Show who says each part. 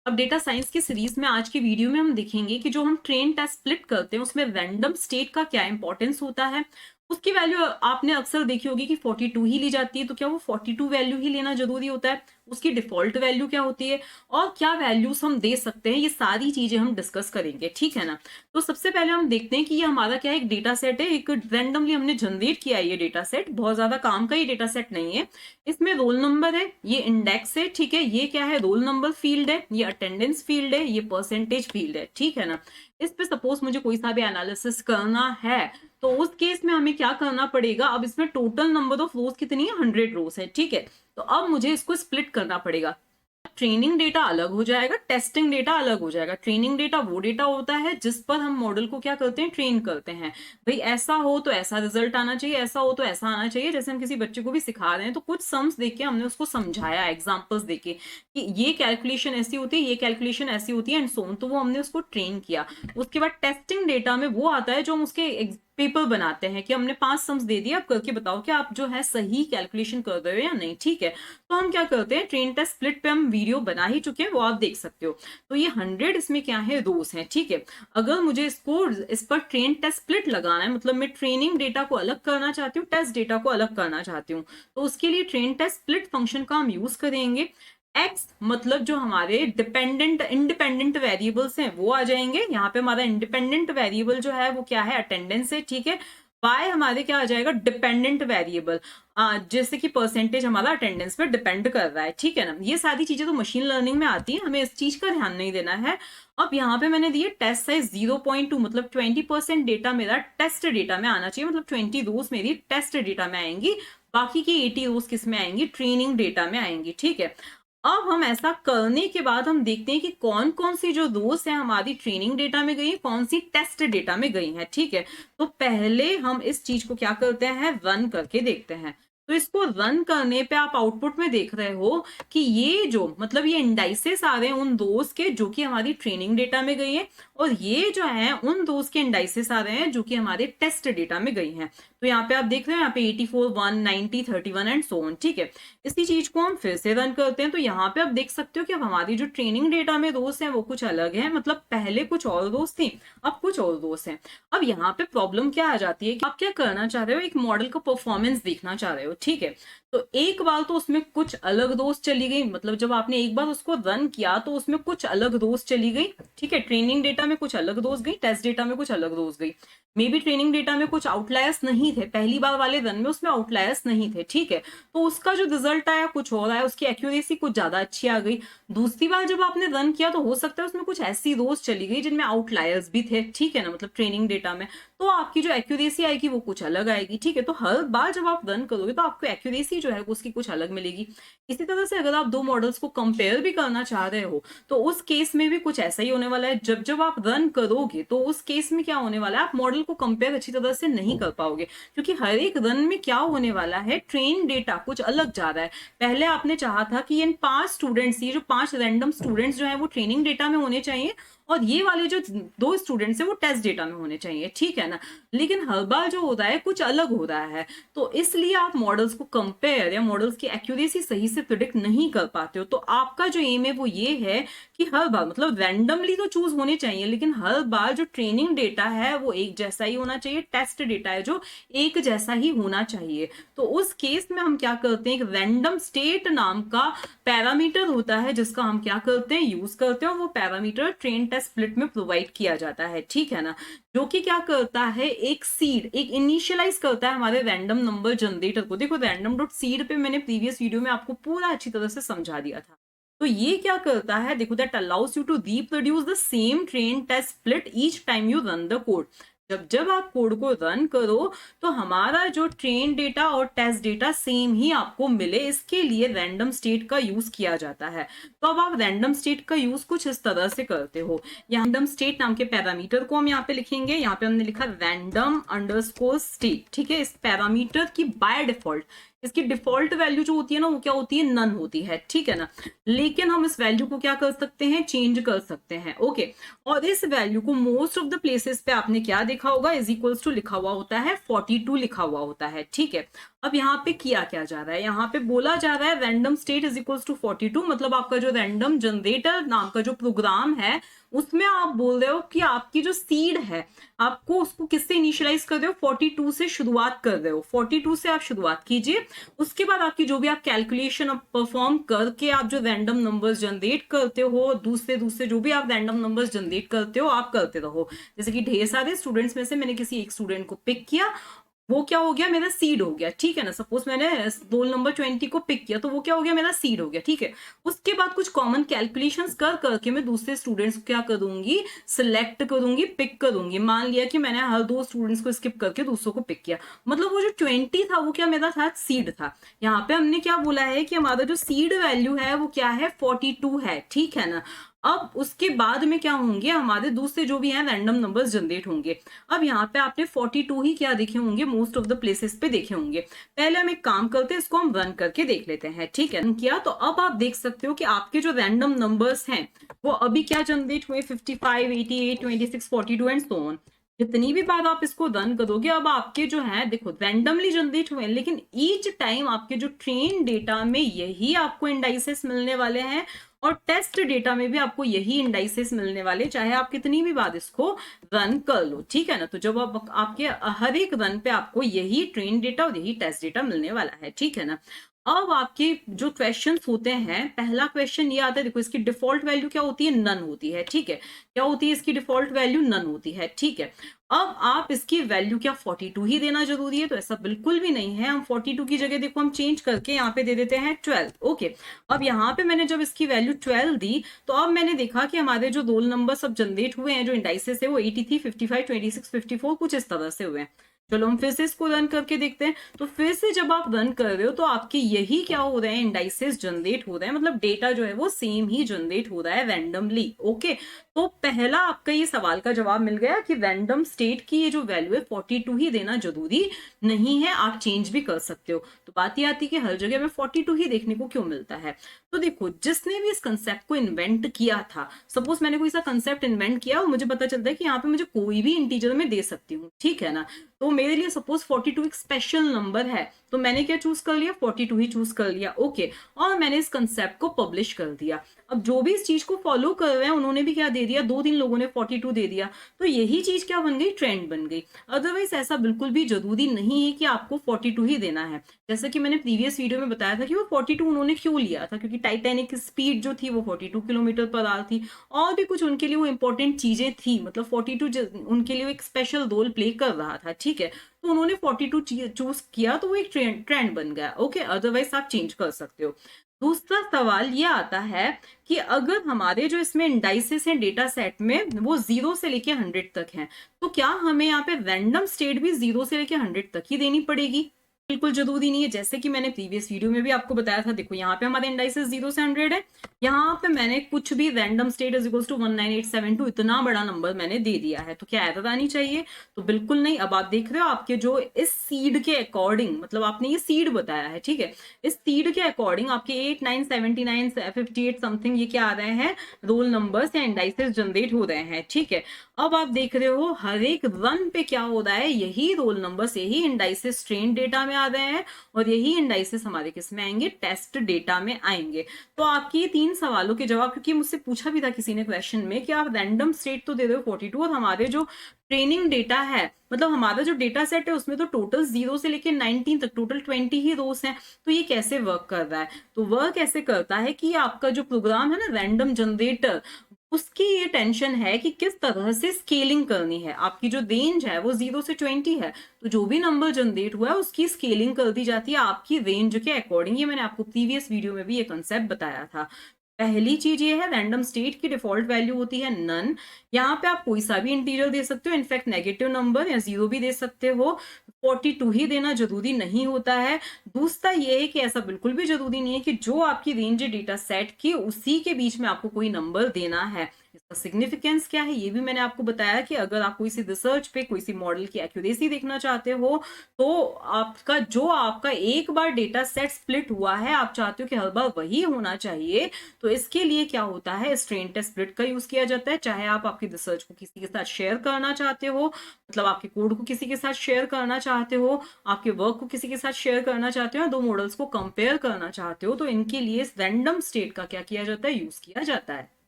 Speaker 1: अब data science की series में आज की वीडियो में हम देखेंगे कि जो हम ट्रेन टेस्ट स्प्लिट करते हैं उसमें रैंडम स्टेट का क्या इंपॉर्टेंस होता है। उसकी वैल्यू आपने अक्सर देखी होगी कि 42 ही ली जाती है, तो क्या वो 42 वैल्यू ही लेना जरूरी होता है? उसकी डिफॉल्ट वैल्यू क्या होती है और क्या वैल्यूज हम दे सकते हैं, ये सारी चीजें हम डिस्कस करेंगे, ठीक है ना। तो सबसे पहले हम देखते हैं कि ये हमारा क्या है, एक डेटा सेट है, एक रैंडमली हमने जनरेट किया है। ये डेटा सेट बहुत ज्यादा काम का ये डेटा सेट नहीं है। इसमें रोल नंबर है, ये इंडेक्स है, ठीक है, ये क्या है, रोल नंबर फील्ड है, ये अटेंडेंस फील्ड है, ये परसेंटेज फील्ड है, ठीक है ना। इस पे सपोज मुझे कोई सा भी एनालिसिस करना है तो उस केस में हमें क्या करना पड़ेगा। अब इसमें टोटल नंबर ऑफ रोज कितनी है, 100 रोज है, ठीक है। तो अब मुझे इसको स्प्लिट करना पड़ेगा। ट्रेनिंग डेटा अलग हो जाएगा, टेस्टिंग डेटा अलग हो जाएगा। ट्रेनिंग डेटा वो डेटा होता है जिस पर हम मॉडल को क्या करते हैं, ट्रेन करते हैं। भाई ऐसा हो तो ऐसा रिजल्ट आना चाहिए, ऐसा हो तो ऐसा आना चाहिए। जैसे हम किसी बच्चे को भी सिखा रहे हैं तो कुछ सम्स देके हमने उसको समझाया, एग्जांपल्स देके कि ये कैलकुलेशन ऐसी होती है, ये कैलकुलेशन ऐसी होती है एंड सो ऑन, तो वो हमने उसको ट्रेन किया। उसके बाद टेस्टिंग डेटा में वो आता है जो हम उसके पेपर बनाते हैं कि हमने 5 सम्स दे दिए, आप करके बताओ कि आप जो है सही कैलकुलेशन कर रहे हो या नहीं, ठीक है। तो हम क्या करते हैं, ट्रेन टेस्ट स्प्लिट पे हम वीडियो बना ही चुके हैं, वो आप देख सकते हो। तो ये 100 इसमें क्या है, रोज है, ठीक है। अगर मुझे इसको इस पर ट्रेन टेस्ट स्प्लिट लगाना है, मतलब मैं ट्रेनिंग डेटा को अलग करना चाहती हूँ, टेस्ट डेटा को अलग करना चाहती हूँ, तो उसके लिए ट्रेन टेस्ट स्प्लिट फंक्शन का हम यूज करेंगे। एक्स मतलब जो हमारे डिपेंडेंट इंडिपेंडेंट वेरिएबल्स हैं वो आ जाएंगे। यहाँ पे हमारा इंडिपेंडेंट वेरिएबल जो है वो क्या है, अटेंडेंस है, ठीक है। वाई हमारे क्या आ जाएगा, डिपेंडेंट वेरिएबल, जैसे कि परसेंटेज हमारा अटेंडेंस पे डिपेंड कर रहा है, ठीक है ना। ये सारी चीजें तो मशीन लर्निंग में आती है, हमें इस चीज का ध्यान नहीं देना है। अब यहाँ पे मैंने दिए टेस्ट साइज 0.2, मतलब 20% डेटा मेरा टेस्ट डेटा में आना चाहिए, मतलब 20 रोज मेरी टेस्ट डेटा में आएंगी, बाकी की 80 रोज किस में आएंगी, ट्रेनिंग डेटा में आएंगी, ठीक है। अब हम ऐसा करने के बाद हम देखते हैं कि कौन कौन सी जो रोज है हमारी ट्रेनिंग डेटा में गई है, कौन सी टेस्ट डेटा में गई है, ठीक है। तो पहले हम इस चीज को क्या करते हैं, रन करके देखते हैं। तो इसको रन करने पे आप आउटपुट में देख रहे हो कि ये जो मतलब ये इंडाइसेस आ रहे हैं उन रोज के जो कि हमारी ट्रेनिंग डेटा में गई है, और ये जो है उन रोज के इंडाइसेस आ रहे हैं जो कि हमारे टेस्ट डेटा में गई हैं। तो यहाँ पे आप देख रहे हो, यहाँ पे 84, 190, 31 एंड सो ऑन, ठीक है। इसी चीज को हम फिर से रन करते हैं तो यहाँ पे आप देख सकते हो कि अब हमारी जो ट्रेनिंग डेटा में रोज है वो कुछ अलग है, मतलब पहले कुछ और रोज थी, अब कुछ और रोज है। अब यहाँ पे प्रॉब्लम क्या आ जाती है कि आप क्या करना चाह रहे हो, एक मॉडल का परफॉर्मेंस देखना चाह रहे हो, ठीक है। तो एक बार तो उसमें कुछ अलग रोज चली गई, मतलब जब आपने एक बार उसको रन किया तो उसमें कुछ अलग रोज चली गई, ठीक है। ट्रेनिंग डेटा में कुछ अलग रोज गई, टेस्ट डेटा में कुछ अलग रोज गई। मे बी ट्रेनिंग डेटा में कुछ आउटलायर्स नहीं थे, पहली बार वाले रन में उसमें आउटलायर्स नहीं थे, ठीक है। तो उसका जो रिजल्ट आया कुछ और आया, उसकी एक्यूरेसी कुछ ज्यादा अच्छी आ गई। दूसरी बार जब आपने रन किया तो हो सकता है उसमें कुछ ऐसी रोज चली गई जिनमें आउटलायर्स भी थे, ठीक है ना, मतलब ट्रेनिंग डेटा में। तो आपकी जो एक्यूरेसी आएगी वो कुछ अलग आएगी, ठीक है। तो हर बार जब आप रन करोगे तो आपको एक्यूरेसी जो है उसकी कुछ अलग मिलेगी। इसी तरह से अगर आप दो मॉडल्स को कंपेयर भी करना चाह रहे हो तो उस केस में भी कुछ ऐसा ही होने वाला है। जब जब आप रन करोगे तो उस केस में क्या होने वाला है, आप मॉडल को कंपेयर अच्छी तरह से नहीं कर पाओगे, क्योंकि हर एक रन में क्या होने वाला है, ट्रेन डेटा कुछ अलग जा रहा है। पहले आपने चाहा था कि इन 5 स्टूडेंट्स, ये जो 5 रैंडम स्टूडेंट्स जो है वो ट्रेनिंग डेटा में होने चाहिए, और ये वाले जो 2 स्टूडेंट्स है वो टेस्ट डेटा में होने चाहिए, ठीक है ना। लेकिन हर बार जो होता है कुछ अलग हो रहा है, तो इसलिए आप मॉडल्स को कंपेयर या मॉडल्स की एक्यूरेसी सही से प्रिडिक्ट नहीं कर पाते हो। तो आपका जो एम है वो ये है कि हर बार मतलब रैंडमली तो चूज होने चाहिए, लेकिन हर बार जो ट्रेनिंग डेटा है वो एक जैसा ही होना चाहिए, टेस्ट डेटा है जो एक जैसा ही होना चाहिए। तो उस केस में हम क्या करते हैं, एक रैंडम स्टेट नाम का पैरामीटर होता है जिसका हम क्या करते हैं, यूज करते हैं, और वो पैरामीटर ट्रेन टेस्ट स्प्लिट में प्रोवाइड किया जाता है, ठीक है ना। जो कि क्या करता है, एक सीड, एक इनिशियलाइज करता है हमारे रैंडम नंबर जनरेटर को। देखो रैंडम डॉट सीड पे मैंने प्रीवियस वीडियो में आपको पूरा अच्छी तरह से समझा दिया था। तो ये क्या करता है, देखो, that allows you to reproduce the same train test split each time you run the code. जब जब आप कोड को रन करो तो हमारा जो ट्रेन डेटा और टेस्ट डेटा सेम ही आपको मिले, इसके लिए रैंडम स्टेट का यूज किया जाता है। तो अब आप रैंडम स्टेट का यूज कुछ इस तरह से करते हो। रैंडम स्टेट नाम के पैरामीटर को हम यहाँ पे लिखेंगे, यहाँ पे हमने लिखा रैंडम अंडरस्कोर स्टेट, ठीक है। इस पैरामीटर की बाय डिफॉल्ट इसकी डिफॉल्ट वैल्यू जो होती है ना वो क्या होती है, नन होती है, ठीक है ना। लेकिन हम इस वैल्यू को क्या कर सकते हैं, चेंज कर सकते हैं, ओके। और इस वैल्यू को मोस्ट ऑफ द प्लेसेस पे आपने क्या देखा होगा, इज इक्वल्स टू लिखा हुआ होता है, 42 लिखा हुआ होता है, ठीक है। अब यहाँ पे किया क्या जा रहा है, यहाँ पे बोला जा रहा है random state is equals to 42, मतलब आपका जो रैंडम जनरेटर नाम का जो प्रोग्राम है उसमें आप बोल रहे हो कि आपकी जो सीड है आपको उसको किससे इनिशियलाइज कर रहे हो, 42 से शुरुआत कर रहे हो, 42 से आप शुरुआत कीजिए। उसके बाद आपकी जो भी आप कैलकुलेशन परफॉर्म करके आप जो रैंडम नंबर्स जनरेट करते हो, दूसरे दूसरे जो भी आप रैंडम नंबर्स जनरेट करते हो आप करते रहो। जैसे कि ढेर सारे स्टूडेंट्स में से मैंने किसी एक स्टूडेंट को पिक किया, वो क्या हो गया, मेरा सीड हो गया, ठीक है ना। सपोज मैंने रोल नंबर 20 को पिक किया तो वो क्या हो गया, मेरा सीड हो गया, ठीक है। उसके बाद कुछ कॉमन कैलकुलेशंस कर करके मैं दूसरे स्टूडेंट्स को क्या करूंगी, सिलेक्ट करूंगी, पिक करूंगी। मान लिया कि मैंने हर 2 स्टूडेंट्स को स्किप करके दूसरों को पिक किया, मतलब वो जो 20 था वो क्या मेरा था, सीड था। यहाँ पे हमने क्या बोला है कि हमारा जो सीड वैल्यू है वो क्या है, 42 है, ठीक है ना। अब उसके बाद में क्या होंगे, हमारे दूसरे जो भी हैं रैंडम नंबर्स जनरेट होंगे। अब यहाँ पे आपने 42 ही क्या देखे होंगे, मोस्ट ऑफ द प्लेसेस पे देखे होंगे। पहले हम एक काम करते हैं, इसको हम रन करके देख लेते हैं, ठीक है। किया तो अब आप देख सकते हो कि आपके जो रैंडम नंबर्स हैं वो अभी क्या जनरेट हुए, 55, 88, 26, 42 एंड सो ऑन। जितनी भी बार आप इसको रन करोगे अब आपके जो है देखो रैंडमली जनरेट हुए, लेकिन ईच टाइम आपके जो ट्रेन डेटा में यही आपको इंडाइसेस मिलने वाले हैं और टेस्ट डेटा में भी आपको यही इंडाइसेस मिलने वाले, चाहे आप कितनी भी बार इसको रन कर लो, ठीक है ना। तो जब आप आपके हर एक रन पे आपको यही ट्रेन डेटा और यही टेस्ट डेटा मिलने वाला है, ठीक है ना। अब आपके जो क्वेश्चंस होते हैं, पहला क्वेश्चन ये आता है, देखो इसकी डिफॉल्ट वैल्यू क्या होती है, नन होती है, ठीक है। क्या होती है इसकी डिफॉल्ट वैल्यू, नन होती है, ठीक है। अब आप इसकी वैल्यू क्या 42 ही देना जरूरी है, तो ऐसा बिल्कुल भी नहीं है। हम 42 की जगह देखो हम चेंज करके यहाँ पे दे देते हैं 12, ओके। अब यहाँ पे मैंने जब इसकी वैल्यू 12 दी तो अब मैंने देखा कि हमारे जो रोल नंबर सब जनरेट हुए हैं, जो इंडाइसेस है वो 83, 55, 26, 54 कुछ इस तरह से हुए हैं। चलो हम फिर से इसको रन करके देखते हैं। तो फिर से जब आप रन कर रहे हो तो आपके यही क्या हो रहे हैं, इंडाइसेस जनरेट हो रहे हैं, मतलब डेटा जो है वो सेम ही जनरेट हो रहा है रैंडमली, ओके। तो पहला आपका ये सवाल का जवाब मिल गया कि रैंडम स्टेट की ये जो वैल्यू है 42 ही देना जरूरी नहीं है, आप चेंज भी कर सकते हो। तो बात ये आती है कि हर जगह में 42 ही देखने को क्यों मिलता है। तो देखो जिसने भी इस कंसेप्ट को इन्वेंट किया था, सपोज मैंने कोई सा कंसेप्ट इन्वेंट किया और मुझे पता चलता है कि यहाँ पे मुझे कोई भी इंटीजर में दे सकती हूँ, ठीक है ना। तो मेरे लिए सपोज 42 एक स्पेशल नंबर है, तो मैंने क्या चूज कर लिया, 42 ही चूज कर लिया, ओके। और मैंने इस कंसेप्ट को पब्लिश कर दिया। अब जो भी इस चीज को फॉलो कर रहे हैं उन्होंने भी क्या दे दिया, 2-3 लोगों ने 42 दे दिया, तो यही चीज क्या बन गई, ट्रेंड बन गई। अदरवाइज ऐसा बिल्कुल भी जरूरी नहीं है कि आपको 42 ही देना है। जैसा कि मैंने प्रीवियस वीडियो में बताया था कि वो 42 उन्होंने क्यों लिया था, क्योंकि टाइटैनिक की स्पीड जो थी वो 42 किलोमीटर पर आवर थी, और भी कुछ उनके लिए वो इंपॉर्टेंट चीजें थी, मतलब 42 उनके लिए एक स्पेशल रोल प्ले कर रहा था, ठीक है। तो उन्होंने 42 चूज किया तो वो एक ट्रेंड बन गया, ओके। अदरवाइज आप चेंज कर सकते हो। दूसरा सवाल ये आता है कि अगर हमारे जो इसमें इंडाइसेस हैं डेटा सेट में वो 0 से लेके 100 तक हैं, तो क्या हमें यहाँ पे रैंडम स्टेट भी 0 से लेके 100 तक ही देनी पड़ेगी? बिल्कुल जरूरी नहीं है। जैसे कि मैंने प्रीवियस वीडियो में भी आपको बताया था, देखो यहाँ पे हमारे इंडाइसेस 0 से 100 है, यहाँ पे मैंने कुछ भी random state is equals to 19872 इतना बड़ा नंबर मैंने दे दिया है, तो क्या एरर आनी चाहिए? तो बिल्कुल नहीं। अब आप देख रहे हो आपके जो इस सीड के अकॉर्डिंग, मतलब आपने ये सीड बताया है, ठीक है, इस सीड के अकॉर्डिंग आपके 8, 9, 79, 58 समथिंग ये क्या आ रहे हैं, रोल नंबर्स या इंडाइसेस जनरेट हो रहे हैं, ठीक है। अब आप देख रहे हो हर एक रन पे क्या हो रहा है, यही रोल नंबर्स यही इंडाइसेस ट्रेन डेटा में आ रहे हैं और यही इंडाइसेस हमारे किस में आएंगे, टेस्ट डेटा में आएंगे। तो आपके 3 सवालों के जवाब, क्योंकि मुझसे पूछा भी था किसी ने क्वेश्चन में कि आप रैंडम स्टेट तो दे रहे हो 42 और हमारे जो ट्रेनिंग डेटा है, मतलब हमारा जो डेटा सेट है उसमें तो टोटल 0 से लेके 19 तक टोटल 20 ही रोज हैं, तो ये कैसे वर्क कर रहा है? तो वर्क ऐसे करता है कि आपका जो प्रोग्राम है ना रैंडम जनरेटर, उसकी ये टेंशन है कि किस तरह से स्केलिंग करनी है। आपकी जो रेंज है वो 0 से 20 है, तो जो भी नंबर जनरेट हुआ है उसकी स्केलिंग कर दी जाती है आपकी रेंज के अकॉर्डिंग। ये मैंने आपको प्रीवियस वीडियो में भी ये कंसेप्ट बताया था। पहली चीज ये है, रैंडम स्टेट की डिफॉल्ट वैल्यू होती है नन। यहाँ पे आप कोई सा भी इंटीजर दे सकते हो, इनफैक्ट नेगेटिव नंबर या 0 भी दे सकते हो, 42 ही देना जरूरी नहीं होता है। दूसरा ये है कि ऐसा बिल्कुल भी जरूरी नहीं है कि जो आपकी रेंज है डेटा सेट की उसी के बीच में आपको कोई नंबर देना है। इसका सिग्निफिकेंस क्या है ये भी मैंने आपको बताया कि अगर आप कोई सी रिसर्च पे कोई सी मॉडल की एक्यूरेसी देखना चाहते हो, तो आपका एक बार डेटा सेट स्प्लिट हुआ है, आप चाहते हो कि हर बार वही होना चाहिए, तो तो इसके लिए क्या होता है, स्ट्रेन टेस्ट स्प्लिट का यूज किया जाता है। चाहे आप आपकी रिसर्च को किसी के साथ शेयर करना चाहते हो, मतलब आपके कोड को किसी के साथ शेयर करना चाहते हो, आपके वर्क को किसी के साथ शेयर करना चाहते हो, दो मॉडल्स को कंपेयर करना चाहते हो, तो इनके लिए रैंडम स्टेट का क्या किया जाता है, यूज किया जाता है।